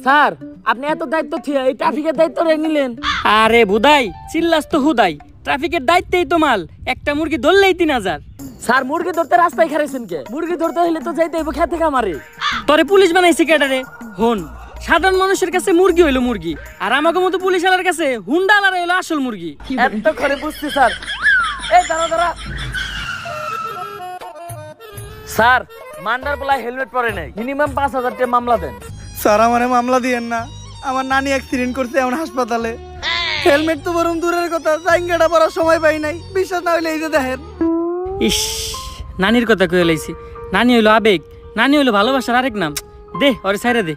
Sir আপনি এত দায়িত্ব থিয়া এই ট্রাফিকের দায়িত্ব নিলেন? আরে বুদাই চিল্লাস তো হুদাই, ট্রাফিকের দায়িত্বেই তো মাল, একটা মুরগি ধরলেই 3000। স্যার মুরগি ধরতে রাস্তায় খারাইছেন কে? মুরগি ধরতে হলে তো যাইতে হইব খেতে খামারে। তোরে পুলিশ বানাইছে কেডারে? হন, সাধারণ মানুষের কাছে মুরগি হইলো মুরগি, আর আমাকে মতো পুলিশ আলার কাছে হুন্ডা আলার হইলো আসল মুরগি। এত করে বুঝছি স্যার। এই দাঁড়া দাঁড়া। স্যার মান্ডার বলা হেলমেট পরে নাই, মিনিমাম 5000 টাকা মামলা দেন। স্যার আমারে মামলা দিয়েন না, আমার নানি অ্যাক্সিডেন্ট করছে এখন হাসপাতালে। হেলমেট তো বরং দূরের কথা, জাইঙ্গাটা পরার সময় পাই নাই। বিশ্বাস না হইলে এই যে দেখেন। ইস, নানির কথা কয়ে লাইছি। নানি হইলো আবেগ, নানি হইলো ভালোবাসার আরেক নাম। দে ওরে ছাইরা দে।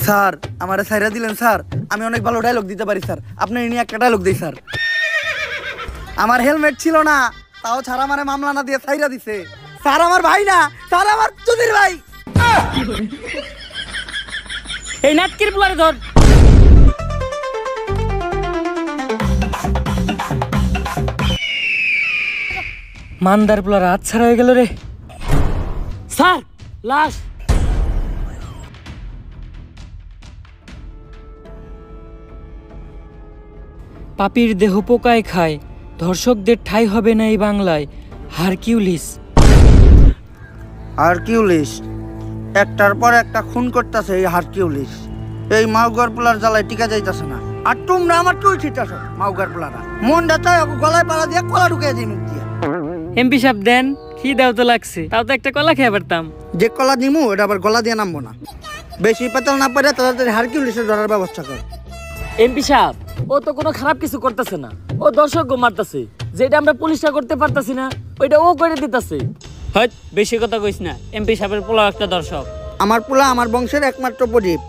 স্যার আমারে ছাইরা দিলেন স্যার, আমি অনেক ভালো ডায়লগ দিতে পারি স্যার, আপনি নিয়ে একটা ডায়লগ দিই স্যার। আমার হেলমেট ছিল না, তাও ছাড়া আমারে মামলা না দিয়ে ছাইরা দিছে। স্যার আমার ভাই না, স্যার আমার চুদির ভাই। এই নাটকির পোলারে ধর। মান্দার পোলার হাত ছাড়া হয়ে গেল রে। স্যার লাশ। পাপির দেহ পোকায় খায়, ধর্ষকদের ঠাঁই হবে না এই বাংলায়। হারকিউলিস। হারকিউলিস একটার পর একটা খুন করতেছে। এই হারকিউলিস এই মাউগার পোলার জ্বালায় টিকা যাইতেছে না। আর তোমরা আমার চুল ছিটাছো মাউগার পোলারা। মনটা চাই গলায় পাড়া দিয়ে কলা ঢুকিয়ে দিই মুখ দিয়ে। এমপি সাহেব দেন, খিদাও তো লাগছে, তাও তো একটা কলা খেয়ে পারতাম। যে কলা নিমু এটা আবার গলা দিয়ে নামবো না। বেশি পেতাল না পারে তাড়াতাড়ি হারকিউলিসের ধরার ব্যবস্থা কর। এমপি সাহেব ও তো কোনো খারাপ কিছু করতেছে না, ও দর্শক মারতেছে। যেটা আমরা পুলিশটা করতে পারতাছি না ওইটা ও করে দিতেছে। হয়ত বেশি কথা কইস না, এমপি সাহেবের পোলা একটা দর্শক। আমার পোলা আমার বংশের একমাত্র প্রদীপ।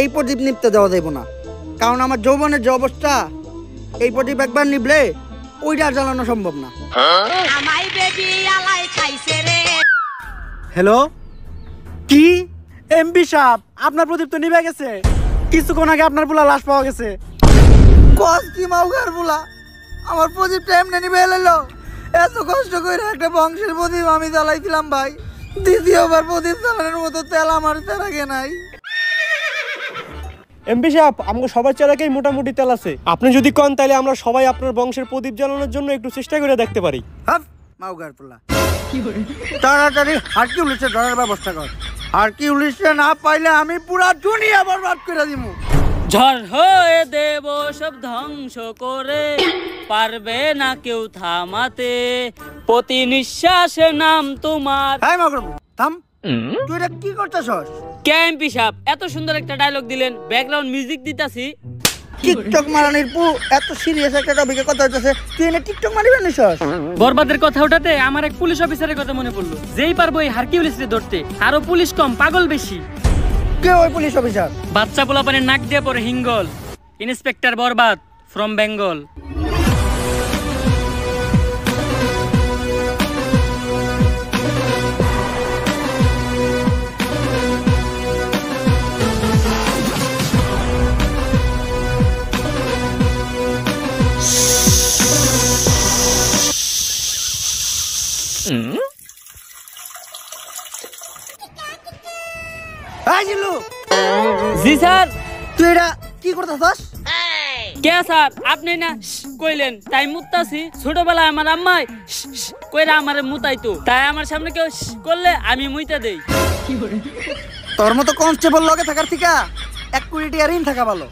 এই প্রদীপ নিপতে দেওয়া যাইব না, কারণ আমার যৌবনের যে অবস্থা, এই প্রদীপ একবার নিবলে ওইটা জ্বালানো সম্ভব না। হ্যালো, কি এমপি সাহেব আপনার প্রদীপ তো নিভে গেছে? কিছুক্ষণ আগে আপনার পোলা লাশ পাওয়া গেছে। কস কি মাউগার পোলা, আমার প্রদীপটা এমনি নিভে এলো? এত কষ্ট করে একটা বংশের প্রদীপ আমি জ্বালাইছিলাম ভাই, দ্বিতীয়বার প্রদীপ জ্বালানোর মতো তেল আমার তেরাগে নাই। এমপি সাহেব আমাকে সবার চেরাকেই মোটামুটি তেল আছে, আপনি যদি কন তাহলে আমরা সবাই আপনার বংশের প্রদীপ জ্বালানোর জন্য একটু চেষ্টা করে দেখতে পারি। মাউগার পোলা তাড়াতাড়ি হারকিউলিসে ধরার ব্যবস্থা কর। হারকিউলিসে না পাইলে আমি পুরা দুনিয়া বরবাদ করে দিব। ঝড় হয়ে দেব সব ধ্বংস করে, পারবে না কেউ থামাতে, প্রতি নিঃশ্বাসে নাম তোমার। হাই মাউগার থাম, তুই এটা কি করতেছস? কে এমপি সাহেব এত সুন্দর একটা ডায়লগ দিলেন, ব্যাকগ্রাউন্ড মিউজিক দিতাছি। টিকটক মারানির পু এত সিরিয়াস একটা টপিকে কথা হইতাছে, তুই এনে টিকটক মারিবে নিছস? বরবাদের কথা ওঠাতে আমার এক পুলিশ অফিসারের কথা মনে পড়লো, যেই পারবো এই হারকিউলিসকে ধরতে। আরো পুলিশ কম, পাগল বেশি। কে ওই পুলিশ অফিসার? বাচ্চা পোলাপানের নাক দিয়ে পরে হিঙ্গল, ইন্সপেক্টর বরবাদ ফ্রম বেঙ্গল। জি স্যার। তুই এটা কি করতেছস? কে স্যার আপনি না কইলেন তাই মুতাছি। ছোটবেলায় আমার আম্মাই কইরা আমারে মুতাইতো, তাই আমার সামনে কেউ করলে আমি মুইতা দেই। তোর মতো কনস্টেবল লগে থাকার থেকে 1 কোটি টাকা ঋণ থাকা ভালো।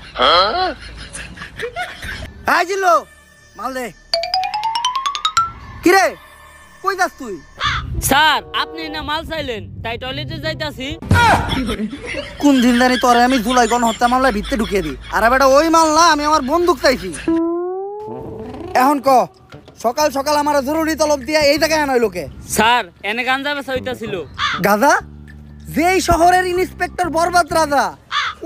হাই জিল্লু মাল দে। কিরে কই যাস তুই? স্যার আপনি না মাল চাইলেন তাই টয়লেটে যাইতাছি। কোন দিন জানি তোরে আমি জুলাই গণহত্যা মামলায় ভিতরে ঢুকিয়ে দিই, আর বেটা ওই মাল না, আমি আমার বন্দুক চাইছি। এখন ক সকাল সকাল আমার জরুরি তলব দিয়া এই জায়গায় আনাই লোকে। স্যার এনে গাঞ্জা বেচা হইতাছিল। গাঁজা? যেই শহরের ইন্সপেক্টর বরবাদ রাজা,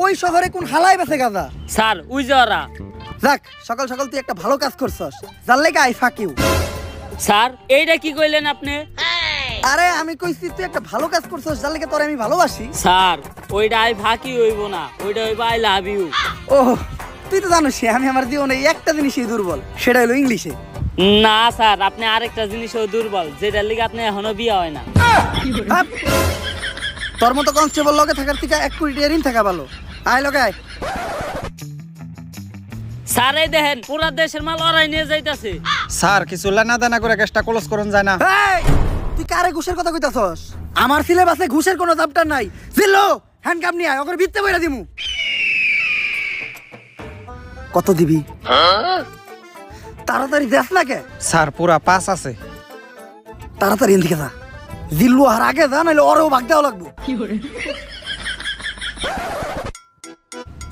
ওই শহরে কোন হালাই বেছে গাঁজা? স্যার উই যারা। যাক সকাল সকাল তুই একটা ভালো কাজ করছস, যার লেগে আই ফাক ইউ। স্যার এইটা কি কইলেন আপনি? আরে আমি কইছি তুই একটা ভালো কাজ করছস, যার লেগে তোরে আমি ভালোবাসি। স্যার ওইটা আই ফাকি হইব না, ওইটা হইব আই লাভ ইউ। ও তুই তো জানিস আমি আমার জীবনে একটা জিনিসই দুর্বল, সেটা হলো ইংলিশে। না স্যার, আপনি আরেকটা জিনিসও দুর্বল, যেটার লিগে আপনি এখনো বিয়ে হয় না। হাপ! তোর মতো কনস্টেবল লগে থাকার থেকে 1 কোটি টাকা ঋণ থাকা ভালো। আয় লগে আয়। স্যার এই দেখেন পুরা দেশের মাল ওরাই নিয়ে যাইতাছে। স্যার কিছু লেনা দেনা করে গ্যাসটা ক্লোজ করুন যায় না? এই, তুই কারে ঘুষের কথা কইতাছস? আমার সিলেবাসে ঘুষের কোনো চ্যাপ্টার নাই। জিল্লো হ্যান্ডকাম নিয়ে আয়, ওকে ভিত্তে বইরা দিমু। কত দিবি? তাড়াতাড়ি দেখ না কে। স্যার পুরা 5 আছে। তাড়াতাড়ি এদিকে যা। জিল্লু আর আগে যা, নাহলে ওরেও ভাগ দেওয়া লাগবো।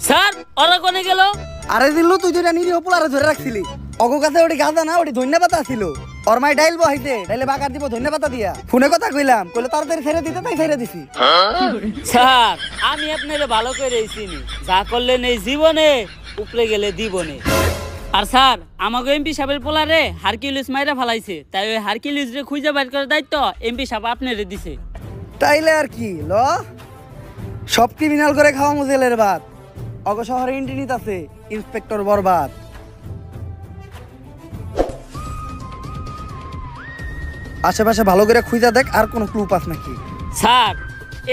স্যার ওরা কোনে গেল? আরে জিল্লু, তুই যেটা নিরীহ পোলারে ধরে রাখছিলি, অগো কাছে ওটি গাঁদা না, ওটি ধন্যপাতা ছিল। ওর মাই ডাইল বহাইতে, ডাইলে বাগার দিব ধন্যপাতা দিয়া। ফোনে কথা কইলাম, কইলে তাড়াতাড়ি ছেড়ে দিতে, তাই ছেড়ে দিছি। স্যার আমি আপনারে ভালো করে চিনি, যা করলেন এই জীবনে উপরে গেলে দিবনে। আর স্যার আমাকে এমপি সাহেবের পোলারে হারকিউলিস মাইরা ফালাইছে, তাই ওই হারকিউলিস রে খুঁজে বাইর করার দায়িত্ব এমপি সাহেব আপনারে দিছে। তাইলে আর কি ল, সব ক্রিমিনাল করে খাওয়া মুজেলের ভাত। অগ শহরে ইন্টিনিত আছে ইন্সপেক্টর বরবাদ। আশেপাশে ভালো করে খুঁজা দেখ, আর কোনো ক্লু পাস নাকি। স্যার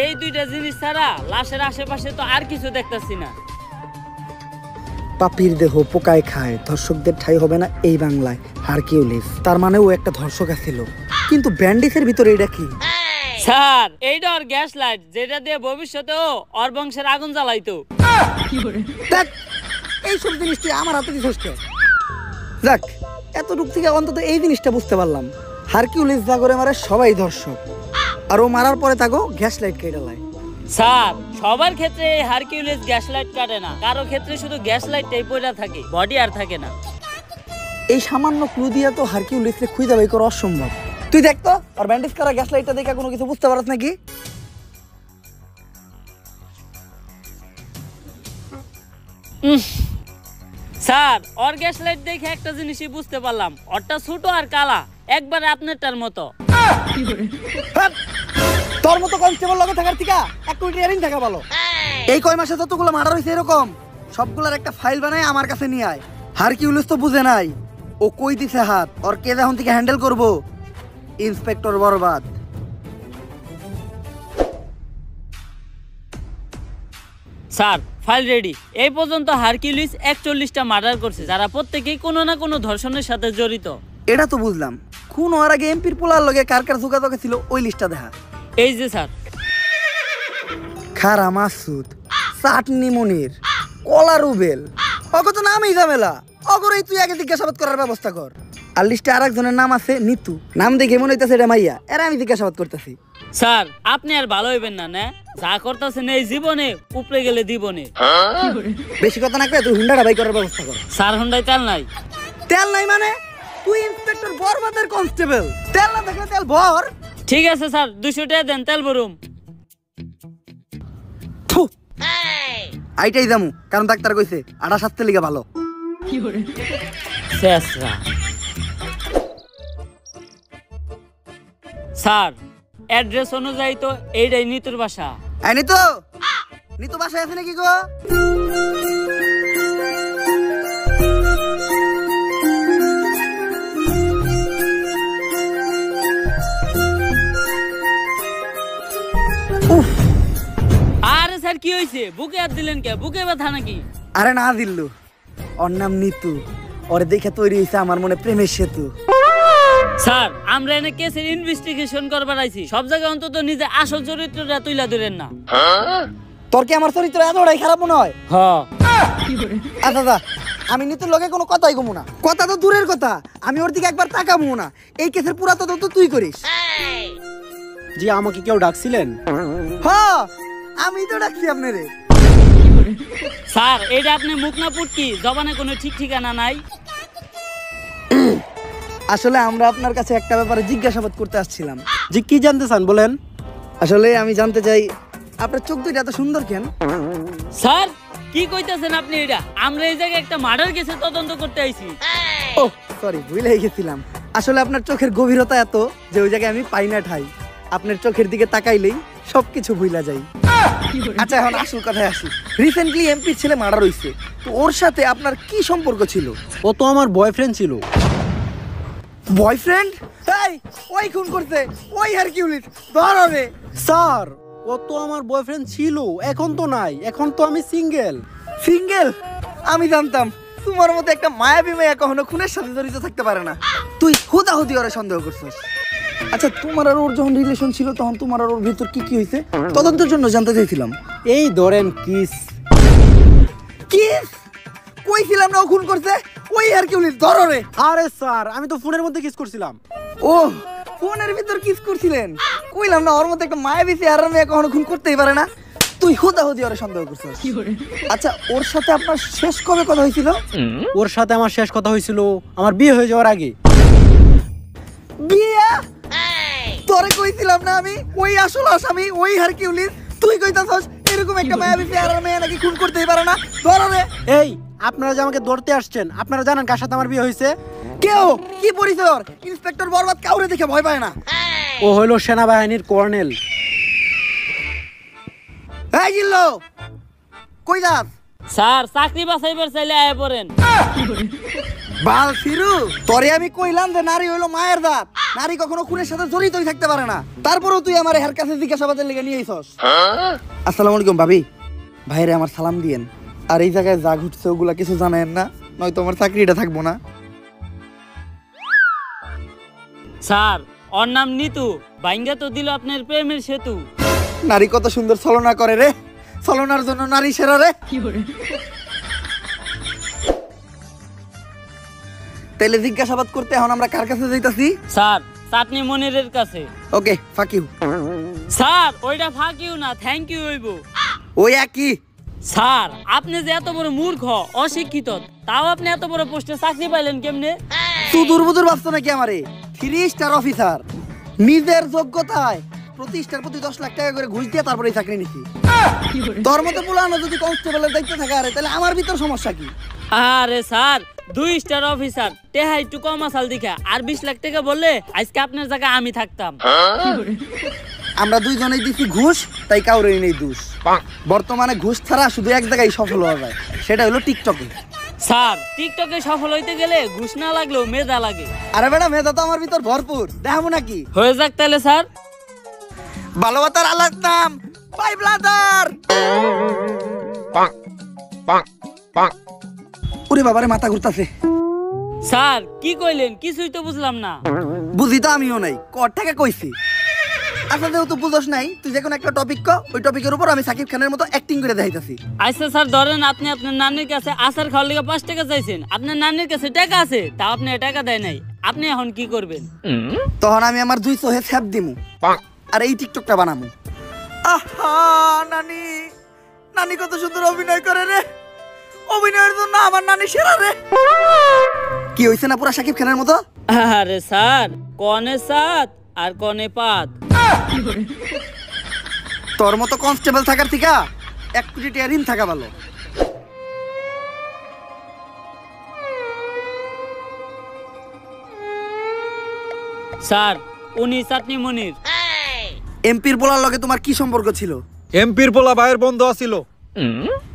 এই দুইটা জিনিস ছাড়া লাশের আশেপাশে তো আর কিছু দেখতাছি না। পাপির দেহ পোকায় খায়, ধর্ষকদের ঠাই হবে না এই বাংলায়। হারকিউলিস, তার মানে ও একটা ধর্ষক ছিল। কিন্তু ব্যান্ডিসের ভিতরে এটা কি? স্যার এইটা ওর গ্যাস লাইট, যেটা দিয়ে ভবিষ্যতেও ওর বংশের আগুন জ্বালাইতো। দেখ, এইসব জিনিস তুই আমার হাতে দিছিস কে? যাক, এতটুক থেকে অন্তত এই জিনিসটা বুঝতে পারলাম, হারকিউলিস যা করে মারে সবাই ধর্ষক, আর ও মারার পরে তাকে গ্যাস লাইট কেটে লাই। স্যার সবার ক্ষেত্রে এই হারকিউলিস গ্যাস লাইট কাটে না, কারো ক্ষেত্রে শুধু গ্যাস লাইটটাই পড়া থাকে, বডি আর থাকে না। এই সামান্য ক্লু দিয়া তো হারকিউলিসকে খুঁজে বাই করা অসম্ভব। তুই দেখ তো, আর ব্যান্ডেজ করা গ্যাস লাইটটা দেখে কোনো কিছু বুঝতে পারছ নাকি? স্যার ওর গ্যাস লাইট দেখে একটা জিনিসই বুঝতে পারলাম, ওরটা ছোট আর কালা, একবারে আপনারটার মতো। হাট! তোর মতো কনস্টেবল লগে থাকার থেকে 1 কোটি টাকা ঋণ থাকা ভালো। এই কয় মাসে যতগুলো মার্ডার হইছে এরকম, সবগুলোর একটা ফাইল বানাই আমার কাছে নিয়ে আয়। হারকিউলিস তো বুঝে নাই ও কই দিছে হাত, ওর কে এখন থেকে হ্যান্ডেল করবো? Inspector Barbad. Sir file ready. এই পর্যন্ত হারকিউলিস 41টা মার্ডার করছে, যারা প্রত্যেকেই কোনো না কোনো ধর্ষণের সাথে জড়িত। এটা তো বুঝলাম, খুন হওয়ার আগে এমপির পোলার লগে কার কার যোগাযোগ ছিল ওই লিস্টটা দেখা। এই যে স্যার, খারা মাসুদ, চাটনি মনির, কলা রুবেল, অগ তো নামই ঝামেলা। অগরই তুই আগে জিজ্ঞাসাবাদ করার ব্যবস্থা কর। আর লিস্টে আরেকজনের নাম আছে নিতু, নাম দেখে মনে হইতেছে এটা মাইয়া, এরা আমি জিজ্ঞাসাবাদ করতেছি। স্যার আপনি আর ভালো হইবেন না, না যা করতেছেন এই জীবনে উপরে গেলে দিবনে। বেশি কথা না কয়ে তুই হুন্ডাটা বাই করার ব্যবস্থা কর। স্যার হুন্ডাই তেল নাই। তেল নাই মানে? তুই ইন্সপেক্টর বরবাদের কনস্টেবল, তেল না থাকলে তেল ভর। ঠিক আছে স্যার, 200 টাকা দেন, তেল ভরুম। থু, আইটাই যামু, কারণ ডাক্তার কইছে আড়া স্বাস্থ্যের লিগে ভালো। শেষরা। স্যার অ্যাড্রেস অনুযায়ী তো এইটাই নিতুর বাসা। এই নিতু, নিতু বাসায় আছে নাকি গো? আরে স্যার কি হয়েছে, বুকে হাত দিলেন কে? বুকে ব্যথা নাকি? আরে না দিল্লু, ওর নাম নিতু, ওরে দেখে তৈরি হয়েছে আমার মনে প্রেমের সেতু। স্যার আমরা এনে কেসের ইনভেস্টিগেশন করবার আইছি, সব জায়গায় অন্তত নিজে আসল চরিত্রটা তুইলা ধরেন না। তোর কি আমার চরিত্র এতটাই খারাপ মনে হয়? হ্যাঁ। আচ্ছা দা, আমি নিতুর লগে কোনো কথাই কমু না। কথা তো দূরের কথা, আমি ওর দিকে একবার তাকাবো না। এই কেসের পুরা তদন্ত তুই করিস। জি, আমাকে কেউ ডাকছিলেন? হ্যাঁ, আমি তো ডাকছি আপনারে। স্যার এটা আপনি মুখ না পুটকি, জবানে কোনো ঠিক ঠিকানা নাই। আসলে আমরা আপনার কাছে একটা ব্যাপারে জিজ্ঞাসাবাদ করতে আসছিলাম। জি, কি জানতে চান বলেন? আসলে আমি জানতে চাই আপনার চোখ দুইটা এত সুন্দর কেন? স্যার কি কইতাছেন আপনি? এটা আমরা এই জায়গায় একটা মার্ডার কেসে তদন্ত করতে আইছি। ও সরি, ভুলে গেছিলাম। আসলে আপনার চোখের গভীরতা এত যে ওই জায়গায় আমি পাই না ঠাই। আপনার চোখের দিকে তাকাইলেই সবকিছু ভুলা যাই। আচ্ছা এখন আসল কথায় আসি। রিসেন্টলি এমপির ছেলে মার্ডার হইছে, তো ওর সাথে আপনার কি সম্পর্ক ছিল? ও তো আমার বয়ফ্রেন্ড ছিল। বয়ফ্রেন্ড? এই ওই খুন করছে, ওই হারকিউলিস, ধর রে। স্যার ও তো আমার বয়ফ্রেন্ড ছিল, এখন তো নাই, এখন তো আমি সিঙ্গেল। সিঙ্গেল? আমি জানতাম তোমার মতো একটা মায়াবী মেয়ে কখনো খুনের সাথে জড়িত থাকতে পারে না। তুই হুদাহুদি ওরে সন্দেহ করছিস। আচ্ছা, তোমার আর ওর যখন রিলেশন ছিল তখন তোমার আর ওর ভিতর কি কি হয়েছে তদন্তের জন্য জানতে চাইছিলাম। এই ধরেন কিস। কিস? কইছিলাম না ও খুন করছে, ওই হারকিউলিস, ধর রে। আরে স্যার আমি তো ফোনের মধ্যে কিস করছিলাম। ও ফোনের ভিতর কিস করছিলেন? কইলাম না ওর মতো একটা মায়াবী চেহারার মেয়ে কখনো খুন করতেই পারে না। তুই হুদাহুদি ওরে সন্দেহ করছিস। আচ্ছা, ওর সাথে আপনার শেষ কবে কথা হয়েছিল? ওর সাথে আমার শেষ কথা হয়েছিল আমার বিয়ে হয়ে যাওয়ার আগে। বিয়া? তোরে কইছিলাম না আমি ওই আসল আসামি ওই হারকিউলিস, তুই কইতাছস এরকম একটা মায়াবী চেহারার মেয়ে নাকি খুন করতেই পারে না? ধর রে। এই আপনারা যে আমাকে ধরতে আসছেন, আপনারা জানেন কার সাথে আমার বিয়ে হয়েছে? কেউ কি পরিচয় ওর? ইন্সপেক্টর বরবাদ কাউরে দেখে ভয় পায় না। ও হলো সেনাবাহিনীর কর্নেল। এই জিল্লো, কই যাস? স্যার চাকরি বাছাইবার চাইলে আয় পড়েন। বাল ফিরু, তোরে আমি কইলাম যে নারী হইলো মায়ের দাঁত, নারী কখনো খুনের সাথে জড়িতই থাকতে পারে না। তারপরেও তুই আমার হের কাছে জিজ্ঞাসাবাদের লেগে নিয়ে আইছস। আসসালামু আলাইকুম ভাবি, ভাইরে আমার সালাম দিয়েন। আর এই জায়গায় যা ঘটছে ওগুলা কিছু জানেন না, নয়তো আমার চাকরিটা থাকবো না। স্যার ওর নাম নিতু, বাইঙ্গা তো দিল আপনার প্রেমের সেতু। নারী কত সুন্দর ছলনা করে রে, ছলনার জন্য নারী সেরা রে। তাইলে জিজ্ঞাসাবাদ করতে এখন আমরা কার কাছে যাইতাছি? স্যার চাটনি মনিরের কাছে। ওকে, ফাক ইউ। স্যার ওইটা ফাঁক ইউ না, থ্যাংক ইউ হইব। ওই একই। স্যার আপনি যে এত বড় মূর্খ অশিক্ষিত, তাও আপনি এত বড় পোস্টে চাকরি পাইলেন কেমনে? তুই দুর্বুদুর ভাবছো নাকি আমারে? 3 স্টার অফিসার, নিজের যোগ্যতায় প্রতি স্টার প্রতি 10 লাখ টাকা করে ঘুষ দিয়ে তারপরে এই চাকরি নিছি। তোর মতো পুলানো যদি কনস্টেবলের দায়িত্ব থাকে আরে, তাহলে আমার ভিতর সমস্যা কি? আরে স্যার 2 স্টার অফিসার, টেহা একটু কম আসাল দেখা, আর 20 লাখ টাকা বললে আজকে আপনার জায়গায় আমি থাকতাম। আমরা দুইজনেই দিছি ঘুষ, তাই কাউরেই নেই দোষ। বর্তমানে ঘুষ ছাড়া শুধু এক জায়গায় সফল হওয়া যায়, সেটা হলো টিকটকে। স্যার টিকটকে সফল হইতে গেলে ঘুষ না লাগলেও মেধা লাগে। আরে বেটা, মেধা তো আমার ভিতর ভরপুর, দেখাবো নাকি? হয়ে যাক তাহলে স্যার। ভালোবাসার আলাদ নাম ভাই ব্লাদার। ওরে বাবারে, মাথা ঘুরতাছে। স্যার কি কইলেন? কিছুই তো বুঝলাম না। বুঝি তো আমিও নাই, কর থেকে কইছি। আচ্ছা, যেহেতু বুঝোস নাই, তুই যে কোনো একটা টপিক ক, ওই টপিকের উপর আমি সাকিব খানের মতো অ্যাক্টিং করে দেখাইতাছি। আচ্ছা স্যার ধরেন আপনি আপনার নানির কাছে আচার খাওয়ার লেগে 5 টাকা চাইছেন, আপনার নানির কাছে টাকা আছে, তা আপনি টাকা দেয় নাই, আপনি এখন কি করবেন? তখন আমি আমার 2 চোহে ছ্যাপ দিমু আর এই টিকটকটা বানামু। আহা নানি, নানি কত সুন্দর অভিনয় করে রে, অভিনয়ের জন্য আমার নানি সেরা রে। কি হইছে না পুরা সাকিব খানের মতো? আরে স্যার কনে সাত আর কনে পাত। তোর মতো কনস্টেবল থাকার থেকে 1 কোটি টাকা ঋণ থাকা ভালো। স্যার উনি চাটনি মনির। এমপির বলার লগে তোমার কি সম্পর্ক ছিল? এমপির পোলা ভাইয়ের বন্ধু আছিল।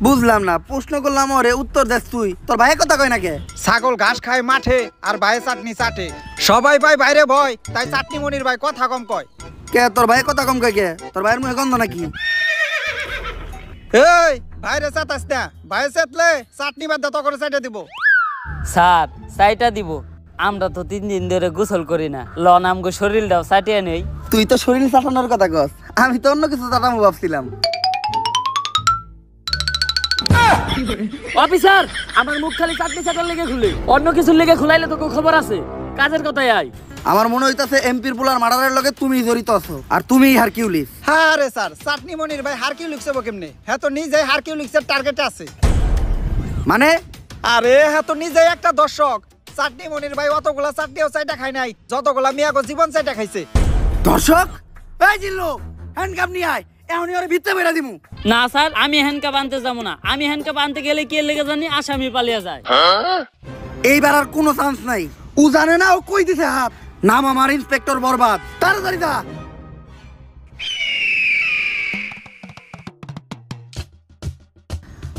বুঝলাম না, প্রশ্ন করলাম ওরে, উত্তর দেস তুই। তোর ভাইয়ের কথা কয় না কে? ছাগল ঘাস খায় মাঠে আর ভাই চাটনি চাটে। সবাই ভাই বাইরে ভয়, তাই চাটনি মনির ভাই কথা কম কয়। কে তোর ভাইয়ের কথা কম কয় কে? তোর ভাইয়ের মুখে গন্ধ নাকি? এই বাইরে চাটাস না, ভাই চাটলে চাটনি বাদ দত করে চাইটা দিব। স্যার চাইটা দিব, আমরা তো 3 দিন ধরে গোসল করি না, লন আমগো শরীরটাও চাটিয়ে নেই। তুই তো শরীর চাটানোর কথা কস, আমি তো অন্য কিছু চাটামো ভাবছিলাম। অফিসার আমার মুখ খালি চাটনি চাটার লেগে খুলে, অন্য কিছুর লেগে খুলাইলে তো খবর আছে। কাজের কথাই আয়। আমার মনে হইতাছে এমপির পোলার মার্ডারের লগে তুমি জড়িত আছো, আর তুমি হারকিউলিস। হ্যাঁ রে স্যার, চাটনি মনির ভাই হারকিউলিস হবো কেমনে? হ্যাঁ তো নিজে হারকিউলিসের টার্গেটে আছে। মানে? আরে হ্যাঁ তো নিজে একটা দর্শক। চাটনি মনির ভাই অতগুলা চাটনিও চাইটা খায় নাই যতগুলা মিয়াগো জীবন চাইটা খাইছে। দর্শক? এই জিল্লু, হ্যান্ডকাপ নিয়ে আয়, এখনই ওরে ভিতরে বেরা দিমু। না স্যার আমি হ্যান্ডকাপ আনতে যাবো না, আমি হ্যান্ডকাপ আনতে গেলে কে লেগে জানি আসামি পালিয়ে যায়। এইবার আর কোনো চান্স নাই। ও জানে না ও কই দিছে হাত। নাম আমার ইন্সপেক্টর বরবাদ, তাড়াতাড়ি যা।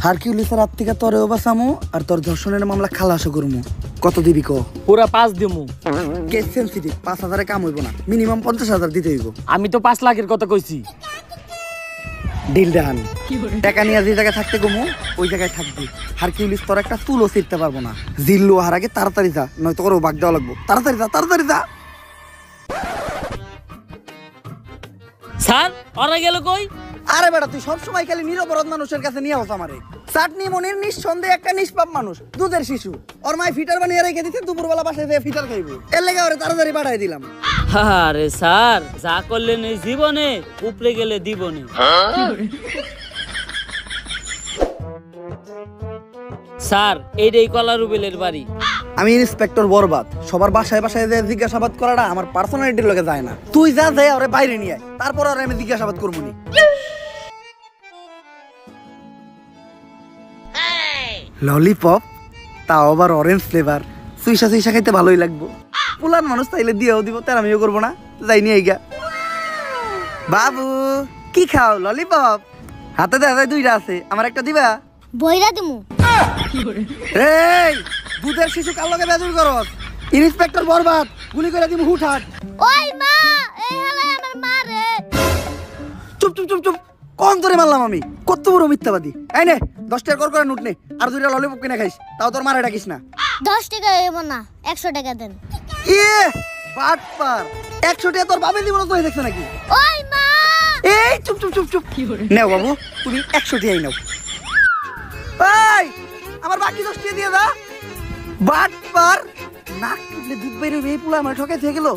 হারকিউলিসের হাত থেকে তোরেও বাঁচামু আর তোর ধর্ষণের মামলা খালাসও করমু। কত দিবি ক? পুরা 5 দিমু। কেস সেনসিটিভ, 5,000 কাম হইব না, মিনিমাম 50,000 দিতে হইব। আমি তো 5 লাখের কথা কইছি। Deal done. টাকা নিয়ে যে জায়গায় থাকতে কমু ওই জায়গায় থাকবি। হারকিউলিস তোর একটা চুলও ছিঁড়তে পারবো না। জিল্লু হার আগে তাড়াতাড়ি যা, নয়তো করে বাগ দেওয়া লাগবো। তাড়াতাড়ি যা, তাড়াতাড়ি যা। স্যার ওরা গেল কই? আরে বেটা তুই সবসময় খালি নিরপরাধ মানুষের কাছে নিয়ে আস আমারে। চাটনি মনির নিঃসন্দেহে একটা নিষ্পাপ মানুষ, দুধের শিশু। ওর মায় ফিটার বানিয়ে রেখে দিতে, দুপুরবেলা বাসায় যেয়ে ফিটার খাইবো। এর লেগে ওরে তাড়াতাড়ি পাঠাই দিলাম। আরে স্যার যা করলেন এই জীবনে উপরে গেলে দিবনে। স্যার এইটাই কলা রুবেলের বাড়ি। আমি ইন্সপেক্টর বরবাদ। সবার বাসায় বাসায় যে জিজ্ঞাসাবাদ করাটা আমার পার্সোনালিটির লগে যায় না। তুই যা যায় ওরে বাইরে নিয়ে আয়, তারপর ওরে আমি জিজ্ঞাসাবাদ করবো নি। ললিপপ, তাও আবার অরেঞ্জ ফ্লেভার। সুইসা সুইসা খাইতে ভালোই লাগবো। পুলান মানুষ তাইলে দিয়েও দিব, তার আমিও করবো না। যাই নিয়ে গা। বাবু কি খাও? ললিপপ। হাতে দেখা যায় 2টা আছে, আমার একটা দিবা? বইরা দিমু। এই দুধের শিশু কার লগে বেজুর করস? ইন্সপেক্টর বরবাদ, গুলি করে দিমু হুটহাট। ওই মা, এই হালাই আমার মা রে। চুপ চুপ চুপ চুপ। কোন তোরে মারলাম আমি? কত বড় মিথ্যাবাদী। এই নে 10 টাকা করে নোট নে, আর 2টা ললিপপ কিনে খাইস, তাও তোর মারে ডাকিস না। 10 টাকা হইব না, 100 টাকা দেন। ইয়ে বাটপার, 100 টাকা তোর বাবা দিব না, তুই দেখছ নাকি? ওই মা, এই চুপ চুপ চুপ চুপ। নাও বাবু, তুমি 100 টাকাই নাও। এই আমার বাকি 10 টাকা দিয়ে দা। বাটপার, নাক টুটলে দুধ বাইরে এই পুলা আমার ঠকে থেকে গেল।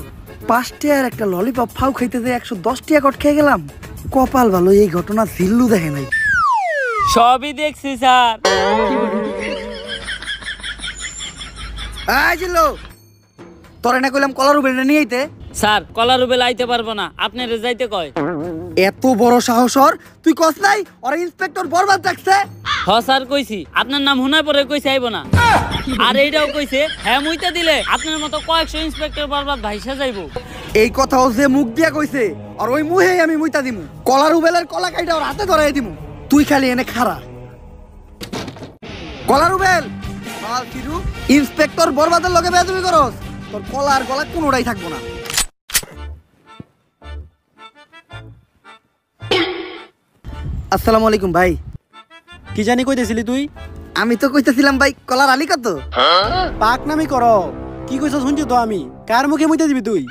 5 টাকার একটা ললিপপ ফাউ খাইতে যে 110 টাকা কট খেয়ে গেলাম। কপাল ভালো, এই ঘটনা জিল্লু দেখে নাই। সবই দেখছি স্যার। এই জিল্লু, তোরে না কইলাম কলার রুবেল নিয়ে আইতে? স্যার কলা রুবেল আইতে পারবো না, আপনারে যাইতে কয়। এত বড় সাহস ওর, তুই কস নাই ওরা ইন্সপেক্টর বরবাদ ডাকছে? হ স্যার কইছি, আপনার নাম হুনায় পরে কইছে আইব না। আর এইটাও কইছে হ্যাঁ মুইতা দিলে আপনার মতো কয়েকশো ইন্সপেক্টর বরবাদ ভাইসা যাইবো। এই কথাও যে মুখ দিয়া কইছে, আর ওই মুহেই আমি মুইতা দিমু। কলা রুবেলের কলা কাইটা ওর হাতে ধরাই দিমু। তুই খালি এনে খাড়া। কলা রুবেল মাল কিরু ইন্সপেক্টর বরবাদের লগে বেয়াদবি করস, তোর কলা আর গলা কোনোটাই থাকবো না। আসসালামু আলাইকুম ভাই। কি জানি কইতেছিলি তুই? আমি তো কইতেছিলাম ভাই কলার আলি কত? পাক নামি করো। কি কইছ শুনছি তো আমি। কার মুখে মুইতে দিবি তুই?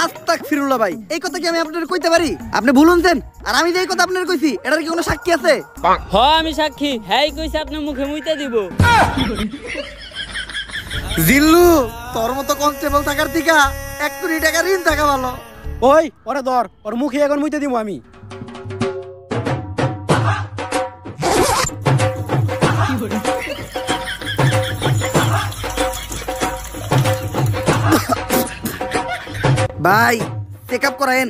আস্তাক ফিরুল্লাহ ভাই, এই কথা কি আমি আপনাদের কইতে পারি? আপনি ভুলুনছেন, আর আমি যে এই কথা আপনাদের কইছি এটার কি কোনো সাক্ষী আছে? হ আমি সাক্ষী, হ্যাঁ কইছে আপনার মুখে মুইতা দিব। জিল্লু, তোর মতো কনস্টেবল থাকার থেকে 1 কোটি টাকা ঋণ থাকা ভালো। ওই ওরে ধর, ওর মুখে এখন মুইতে দিব আমি। ভাই চেক আপ করায়েন,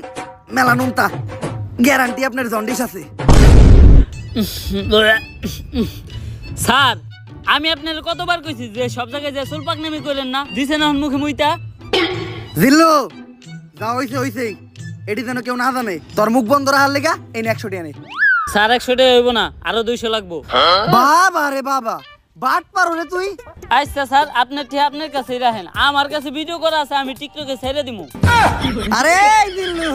মেলানুনটা গ্যারান্টি আপনার জন্ডিস আছে। স্যার আমি আপনার কতবার কইছি যে সব জায়গায় যে চুল পাকনামি করেন না, দিছেন এখন মুখে মুইতা। জিল্লু যা হইছে হইছে, এটি যেন কেউ না জানে। তোর মুখ বন্ধ রাখার লেগা এই 100 টাকা নে। স্যার 100 টাকা হইব না, আরো 200 লাগবো। বাবা রে বাবা, বাট পারো রে তুই। আচ্ছা স্যার আপনার ঠিক আপনার কাছেই রাখেন, আমার কাছে ভিডিও করা আছে, আমি টিকটকে ছেড়ে দিমু। আরে জিল্লু,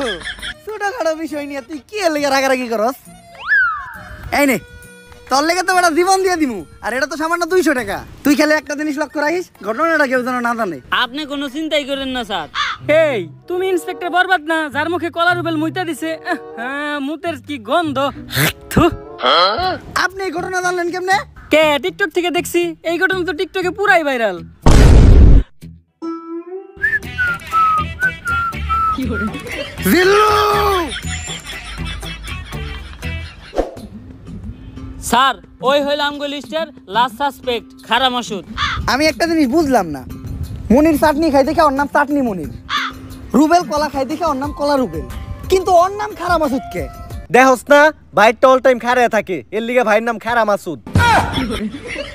ছোটখাটো বিষয় নিয়ে তুই কি লেগে রাগারাগি করস? এই নে তোর লেগে তো বেটা জীবন দিয়ে দিমু, আর এটা তো সামান্য 200 টাকা। তুই খালি একটা জিনিস লক্ষ্য রাখিস, ঘটনাটা কেউ যেন না জানে। আপনি কোনো চিন্তাই করেন না স্যার। এই তুমি ইন্সপেক্টর বরবাদ না, যার মুখে কলা রুবেল মুইতা দিছে? হ্যাঁ, মুতের কি গন্ধ। থু। আপনি এই ঘটনা জানলেন কেমনে? কে? টিকটক থেকে দেখছি। এই ঘটনা তো টিকটকে পুরাই ভাইরাল। জিল্লু স্যার ওই হইল আমগো লিস্টের লাস্ট সাসপেক্ট খারা মাসুদ। আমি একটা জিনিস বুঝলাম না, মনির চাটনি খাই দেখে ওর নাম চাটনি মনির, রুবেল কলা খাই দেখে ওর নাম কলা রুবেল, কিন্তু ওর নাম খারা মাসুদ কে? দেখোস না ভাইটা অল টাইম খাড়ায় থাকে, এর লিগে ভাইয়ের নাম খারা মাসুদ।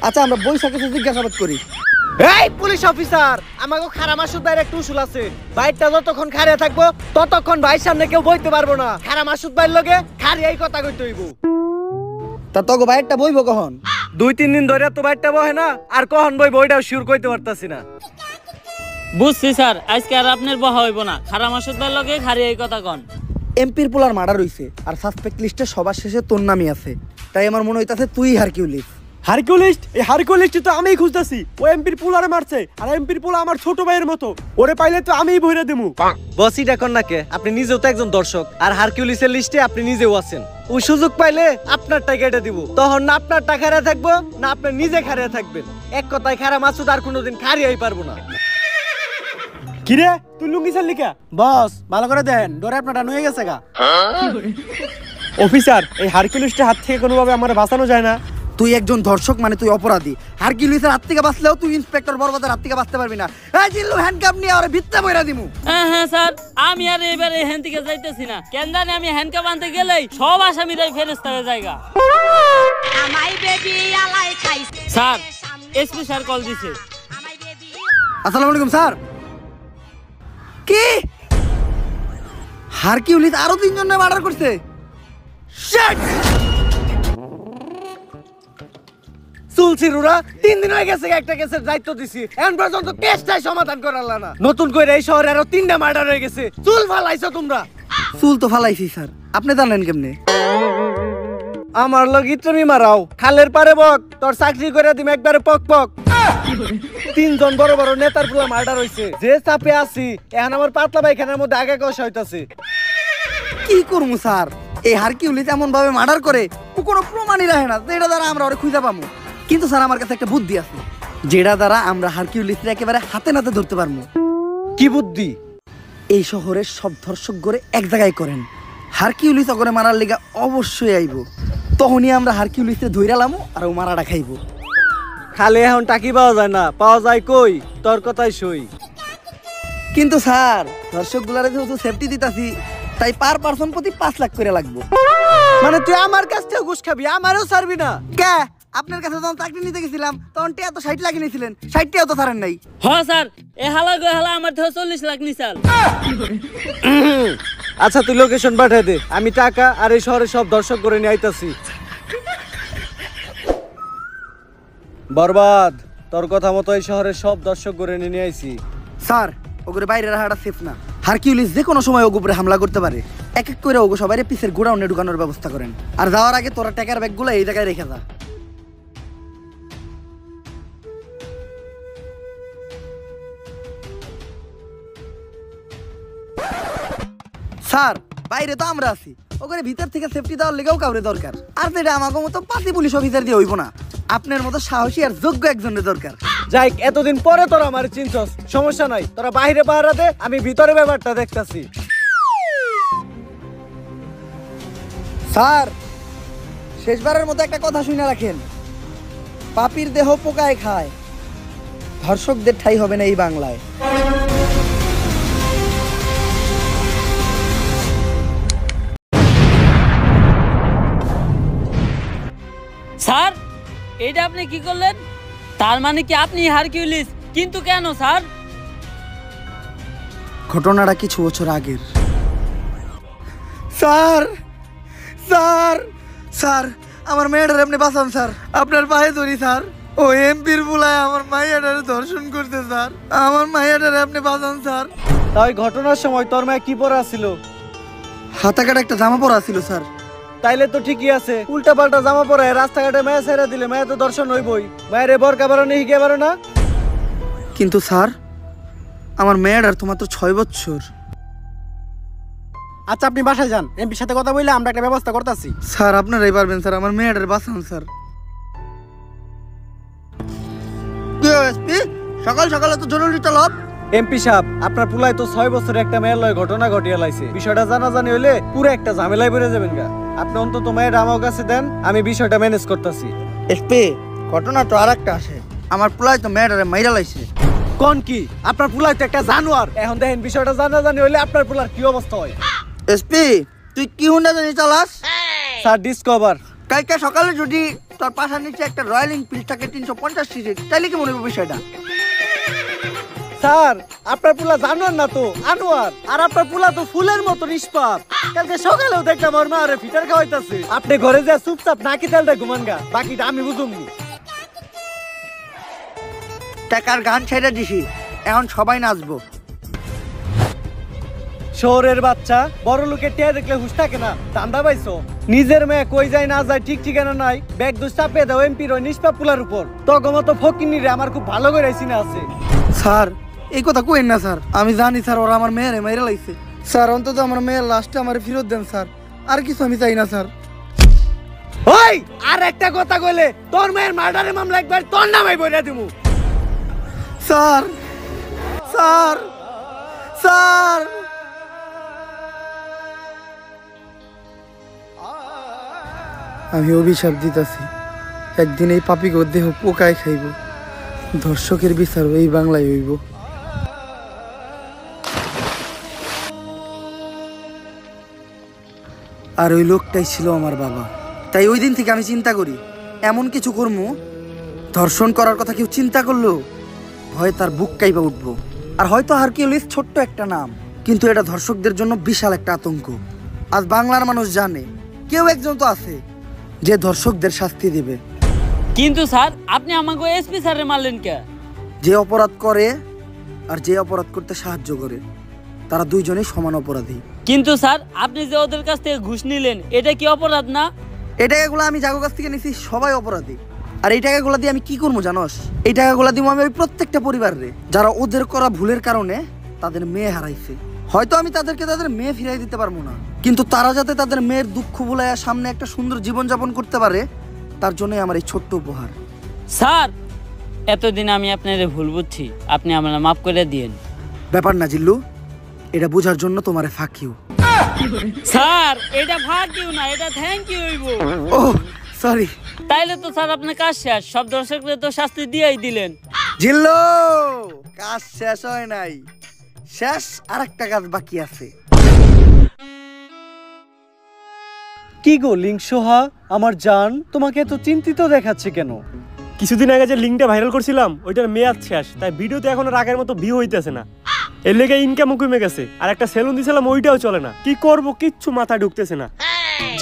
আচ্ছা আমরা বৈশাখে জিজ্ঞাসাবাদ করি। এই পুলিশ অফিসার, আমাকে খারা মাসুদ ভাইয়ের একটা উসুল আছে। ভাইটা যতক্ষণ খাড়ায় থাকবো ততক্ষণ ভাইয়ের সামনে কেউ বইতে পারবো না। খারা মাসুদ ভাইয়ের লগে খাড়ি এই কথা কইতে হইব। তা তোকে ভাইয়েরটা বইব কখন? 2-3 দিন ধরে তো বাইরটা বহে না, আর কখন বই বইটাও শিওর কইতে পারতাছি না। বুঝছি স্যার, আজকে আর আপনার বহা হইব না। খারা মাসুদ ভাই লগে খারি এই কথা কন। এমপির পোলার মার্ডার হইছে আর সাসপেক্ট লিস্টে সবার শেষে তোর নামই আছে, তাই আমার মনে হইতাছে তুই হারকিউলিস। হারকিউলিস্ট? এই হারকিউলিস্ট তো আমিই খুঁজতেছি। ও এমপির পোলারে মারছে, আর এমপির পোলা আমার ছোট ভাইয়ের মতো, ওরে পাইলে তো আমিই ভরে দেবো। বসই ডাকন না কে? আপনি নিজেও তো একজন দর্শক, আর হারকিউলিসের লিস্টে আপনি নিজেও আছেন। ওই সুযোগ পাইলে আপনার টাকা এটা দিব, তখন না আপনার টাকা হারিয়ে থাকবো, না আপনি নিজে হারিয়ে থাকবেন। এক কথায় খারা মাসুদ আর কোনোদিন হারিয়েই পারবো না। কিরে তুই লুঙ্গি চাললি কা? বস ভালো করে দেন, ডরে আপনারটা নুয়ে গেছে গা। অফিসার, এই হারকিউলিস্টের হাত থেকে কোনোভাবে আমার বাঁচানো যায় না? তুই একজন ধর্ষক মানে তুই অপরাধী। হারকিউলিসের হাত থেকে বাঁচলেও তুই ইন্সপেক্টর বরবাদের হাত থেকে বাঁচতে পারবি না। এই জিল্লু হ্যান্ডকাপ নিয়ে ওরে ভিত্তে বইরা দিমু। হ্যাঁ হ্যাঁ স্যার, আমি আর এবারে এখান থেকে যাইতেছি না। কেন জানি আমি হ্যান্ডকাপ আনতে গেলেই সব আসামিরাই ফেরেস্তা হয়ে জায়গা। স্যার, এসপি স্যার কল দিছে। আসসালামু আলাইকুম স্যার। কি হারকিউলিস আরো 3 জনের মার্ডার করছে? শিট! চুলছিরুরা 3 দিন হয়ে গেছে একটা কেসের দায়িত্ব দিছি, এখন পর্যন্ত কেসটাই সমাধান করালা না। নতুন করে এই শহরে আরো 3টা মার্ডার হয়ে গেছে। চুল ফালাইছো তোমরা। চুল তো ফালাইছি স্যার, আপনি জানেন কেমনে? আমার লগি তুমি মারাও, খালের পারে বক, তোর চাকরি করে দিম একবারে পক পক। 3 জন বড় বড় নেতার পুলা মার্ডার হইছে, যে চাপে আছি এখন আমার পাতলা পায়খানার মধ্যে আগে কষা হইতাছে। কি করবো স্যার, এই হারকিউলিস এমন ভাবে মার্ডার করে ও কোনো প্রমাণই রাখে না, যেটা দ্বারা আমরা ওরে খুঁজে পাবো। কিন্তু স্যার আমার কাছে একটা বুদ্ধি আছে, যেটা দ্বারা আমরা হারকিউলিসকে একেবারে হাতে নাতে ধরতে পারবো। কি বুদ্ধি? এই শহরের সব ধর্ষক গড়ে এক জায়গায় করেন, হারকিউলিস ওগরে মারার লিগা অবশ্যই আইব। তখনই আমরা হারকিউলিসে ধইরালামু আর ও মারাটা খাইব। খালে এখন টাকি পাওয়া যায় না, পাওয়া যায় কই? তোর কথাই সই। কিন্তু স্যার ধর্ষক গুলারে যেহেতু সেফটি দিতাছি, তাই পার পার্সন প্রতি 5 লাখ করে লাগবে। মানে তুই আমার কাছ থেকে ঘুষ খাবি, আমারও ছাড়বি না? কে? আপনার কাছে যখন চাকরি নিতে গেছিলাম তখন টিয়া তো 60 লাখ নিয়েছিলেন, 60 টিয়াও তো ছাড়েন নাই। হ্যাঁ স্যার, এ হালা গো হালা আমার থেকে 40 লাখ নিছাল। আচ্ছা তুই লোকেশন পাঠিয়ে দে, আমি টাকা আর এই শহরে সব দর্শক করে নিয়ে আইতাছি। বরবাদ, তোর কথা মতো এই শহরের সব দর্শক করে নিয়ে আইছি। স্যার ওগুলো বাইরে রাখাটা সেফ না, হারকিউলিস যে কোনো সময় ওগুর উপরে হামলা করতে পারে। এক এক করে ওগো সবাই পিসের গোডাউনে ঢুকানোর ব্যবস্থা করেন, আর যাওয়ার আগে তোরা টাকার ব্যাগগুলো এই জায়গায় রেখে যা। স্যার বাইরে তো আমরা আছি, ওখানে ভিতর থেকে সেফটি দেওয়ার লেগেও কাউরে দরকার। আর যেটা আমাকে মতো 5ই পুলিশ অফিসার দিয়ে হইব না, আপনার মতো সাহসী আর যোগ্য একজনের দরকার। যাই, এতদিন পরে তোরা আমার চিনছস, সমস্যা নাই, তোরা বাইরে পাহারা দে, আমি ভিতরে ব্যাপারটা দেখতাছি। স্যার শেষবারের মতো একটা কথা শুনে রাখেন, পাপীর দেহ পোকায় খায়, ধর্ষকদের ঠাই হবে না এই বাংলায়। স্যার, এইটা আপনি কি করলেন? তার মানে কি আপনি হারকিউলিস? কিন্তু কেন স্যার? ঘটনাটা কিছু বছর আগের। স্যার স্যার স্যার আমার মেয়েটার আপনি বাঁচান স্যার, আপনার পায়ে ধরি স্যার। ও এমপির বুলায় আমার মাইয়াটারে ধর্ষণ করতে স্যার, আমার মাইয়াটারে আপনি বাঁচান স্যার। তাই ঘটনার সময় তোর মায়ে কি পরা ছিল? হাতা কাটা একটা জামা পরা ছিল স্যার। তাইলে তো ঠিকই আছে, উল্টা পাল্টা জামা পরে রাস্তাঘাটে মায়া ছেড়ে দিলে মায়া তো দর্শন হইবই। মায়ের বরকা বারো নেই হিকে বারো না। কিন্তু স্যার আমার মেয়েটার তো মাত্র 6 বছর। আচ্ছা আপনি বাসায় যান, এমপির সাথে কথা বললে আমরা একটা ব্যবস্থা করতেছি। স্যার আপনারাই পারবেন স্যার, আমার মেয়েটার বাঁচান স্যার। সকাল সকালে তো জরুরি তলব। এমপি সাহেব, আপনার পুলাই তো 6 বছরে একটা মেয়ের লয় ঘটনা ঘটিয়ে লাইছে। বিষয়টা জানাজানি হইলে পুরো একটা ঝামেলায় পড়ে যাবেন গা। আপনি অন্তত মেয়ের আমার কাছে দেন, আমি বিষয়টা ম্যানেজ করতেছি। এসপি ঘটনা তো আরেকটা আসে, আমার পুলাই তো মেয়েটারে মাইরা লাইছে। কোন কি? আপনার পুলাই তো একটা জানোয়ার। এখন দেখেন বিষয়টা জানাজানি হইলে আপনার পুলার কি অবস্থা হয়। এসপি তুই কি হুন্ডা জানি চালাস? Sir discover. কালকে সকালে যদি তোর পাশার নিচে একটা রয়্যাল এনফিল্ড থাকে 350 সিসি, তাইলে কি মনে হবে বিষয়টা? স্যার আপনার পুলা জানোয়ার না তো আনোয়ার, আর আপনার পুলা তো ফুলের মতো নিষ্পাপ। কালকে সকালেও দেখলাম ওর মা আরে ফিটার খাওয়াইতাছে। আপনি ঘরে যা চুপচাপ নাকি তেলটা ঘুমান গা, বাকিটা আমি বুঝুম। টাকার গান ছেড়ে দিছি, এখন সবাই নাচবো। শহরের বাচ্চা বড় লোকের টিয়া দেখলে হুশ থাকে না, দান্দা পাইছো? নিজের মেয়ে কই যায় না যায় ঠিক ঠিকানা নাই, ব্যাগ দোষ চাপিয়ে দাও এমপির ওই নিষ্পাপ পুলার উপর। তগমতো ফকিনি রে আমার খুব ভালো করে চিনা আছে। স্যার এই কথা কইেন না স্যার, আমি জানি স্যার ওরা আমার মেয়েরে মেরে লাইছে। স্যার অন্তত আমার মেয়ের লাশটা আমার ফেরত দেন স্যার, আর কিছু আমি চাই না স্যার। ওই আর একটা কথা কইলে তোর মেয়ের মার্ডারের মামলা একবার তোর নামে বইরা দিমু। স্যার স্যার স্যার আমি অভিশাপ দিতেছি, একদিন এই পাপিকে দেহ পোকায় খাইব, ধর্ষকের বিচার এই বাংলায় হইব। আর ওই লোকটাই ছিল আমার বাবা। তাই ওই দিন থেকে আমি চিন্তা করি এমন কিছু করবো, ধর্ষণ করার কথা কেউ চিন্তা করলো ভয় তার বুক কাইপা উঠবো। আর হয়তো হারকিউলিস ছোট্ট একটা নাম, কিন্তু এটা ধর্ষকদের জন্য বিশাল একটা আতঙ্ক। আজ বাংলার মানুষ জানে কেউ একজন তো আছে যে ধর্ষকদের শাস্তি দিবে। কিন্তু স্যার আপনি আমাকে এসপি স্যারে মারলেন কে? যে অপরাধ করে আর যে অপরাধ করতে সাহায্য করে তারা দুইজনেই সমান অপরাধী। কিন্তু স্যার আপনি যে ওদের কাছ থেকে ঘুষ নিলেন, এটা কি অপরাধ না? এই টাকাগুলো আমি যাগো কাছ থেকে নিছি, সবাই অপরাধী। আর এই টাকাগুলো দিয়ে আমি কি করবো জানোস? এই টাকাগুলো দিব আমি ওই প্রত্যেকটা পরিবারে যারা ওদের করা ভুলের কারণে তাদের মেয়ে হারাইছে। হয়তো আমি তাদেরকে তাদের মেয়ে ফিরাই দিতে পারবো না, কিন্তু তারা যাতে তাদের মেয়ের দুঃখ ভুলাইয়া সামনে একটা সুন্দর জীবন যাপন করতে পারে, তার জন্যই আমার এই ছোট্ট উপহার। স্যার এতদিন আমি আপনার ভুল বুঝছি, আপনি আমার মাফ করে দিয়েন। ব্যাপার না জিল্লু, এটা বোঝার জন্য তোমারে ফাঁক ইউ। স্যার এটা ভাগ ইউ না, এটা থ্যাংক ইউ হইব। ও সরি। তাইলে তো স্যার আপনার কাজ শেষ, সব দর্শকদের তো শাস্তি দিয়েই দিলেন। জিল্লু কাজ শেষ হয় নাই, শেষ আরেকটা কাজ বাকি আছে। কি গো লিংসোহা আমার জান, তোমাকে এত চিন্তিত দেখাচ্ছে কেন? কিছুদিন আগে যে লিঙ্কটা ভাইরাল করছিলাম ওইটার মেয়াদ শেষ, তাই ভিডিওতে এখন আর আগের মতো ভিউ হইতেছে না। এর লেগে ইনকামও কমে গেছে, আর একটা সেলুন দিছিলাম ওইটাও চলে না। কি করব কিচ্ছু মাথায় ঢুকতেছে না।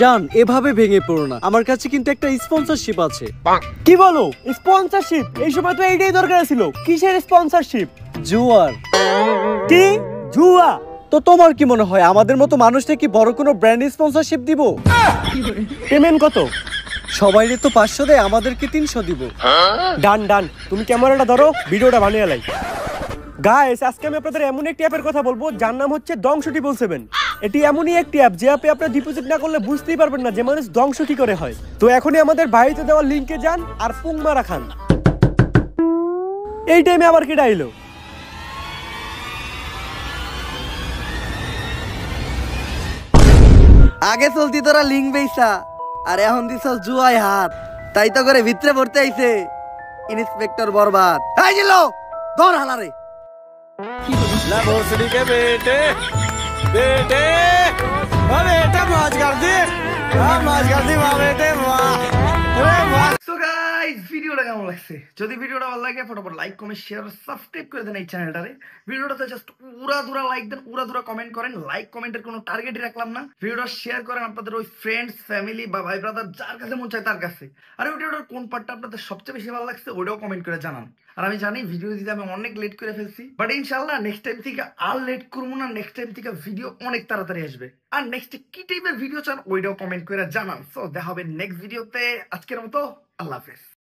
জান এভাবে ভেঙে পড়ো না, আমার কাছে কিন্তু একটা স্পন্সরশিপ আছে। কি বলো স্পন্সরশিপ? এই সময় তো এইটাই দরকার ছিল। কিসের স্পন্সরশিপ? জুয়ার। কি জুয়া? তো তোমার কি মনে হয় আমাদের মতো মানুষটা কি বড় কোনো ব্র্যান্ড স্পন্সরশিপ দিব? পেমেন্ট কত? সবাইরে তো 500 দেয়, আমাদেরকে 300 দিব। ডান ডান, তুমি ক্যামেরাটা ধরো, ভিডিওটা বানিয়ে লাই। গাইস আজকে আমি আপনাদের এমন একটি অ্যাপের কথা বলবো যার নাম হচ্ছে Dong777। এটি এমনই একটি অ্যাপ যে অ্যাপে আপনারা ডিপোজিট না করলে বুঝতেই পারবেন না যে মানুষ ধ্বংস কি করে হয়। তো এখনই আমাদের বাড়িতে দেওয়া লিংকে যান আর পুংমারা খান। এই টাইমে আবার কি ডাইলো? আগে চলতি তোরা লিঙ্ক বেইসা, আর এখন দিছ জুয়ায় হাত। তাই তো করে ভিতরে পড়তে আইছে ইন্সপেক্টর বরবাদ। এই জিল্লু ধর হালারে। ला भोसड़ी के बेटे बेटे वाह बेटा मौज कर दी, वाह मौज कर दी वाह बेटे वाह। সো গাইস ভিডিওটা কেমন লাগছে? যদি ভিডিওটা ভালো লাগে ফটাফট লাইক কমেন্ট শেয়ার সাবস্ক্রাইব করে দেন এই চ্যানেলটারে। ভিডিওটাতে জাস্ট উড়াধুরা লাইক দেন, উড়াধুরা কমেন্ট করেন। লাইক কমেন্টের কোনো টার্গেটই রাখলাম না। ভিডিওটা শেয়ার করেন আপনাদের ওই ফ্রেন্ডস ফ্যামিলি বা ভাই ব্রাদার যার কাছে মন চায় তার কাছে। আর ভিডিওটার কোন পার্টটা আপনাদের সবচেয়ে বেশি ভালো লাগছে ওটাও কমেন্ট করে জানান। আর আমি জানি ভিডিও দিতে আমি অনেক লেট করে ফেলছি, বাট ইনশাআল্লাহ নেক্সট টাইম থেকে আর লেট করবো না। নেক্সট টাইম থেকে ভিডিও অনেক তাড়াতাড়ি আসবে। আর নেক্সট কি টাইপের ভিডিও চান ওইটাও কমেন্ট করে জানান। সো দেখা হবে নেক্সট ভিডিওতে। আজকের মতো আল্লাহ হাফেজ।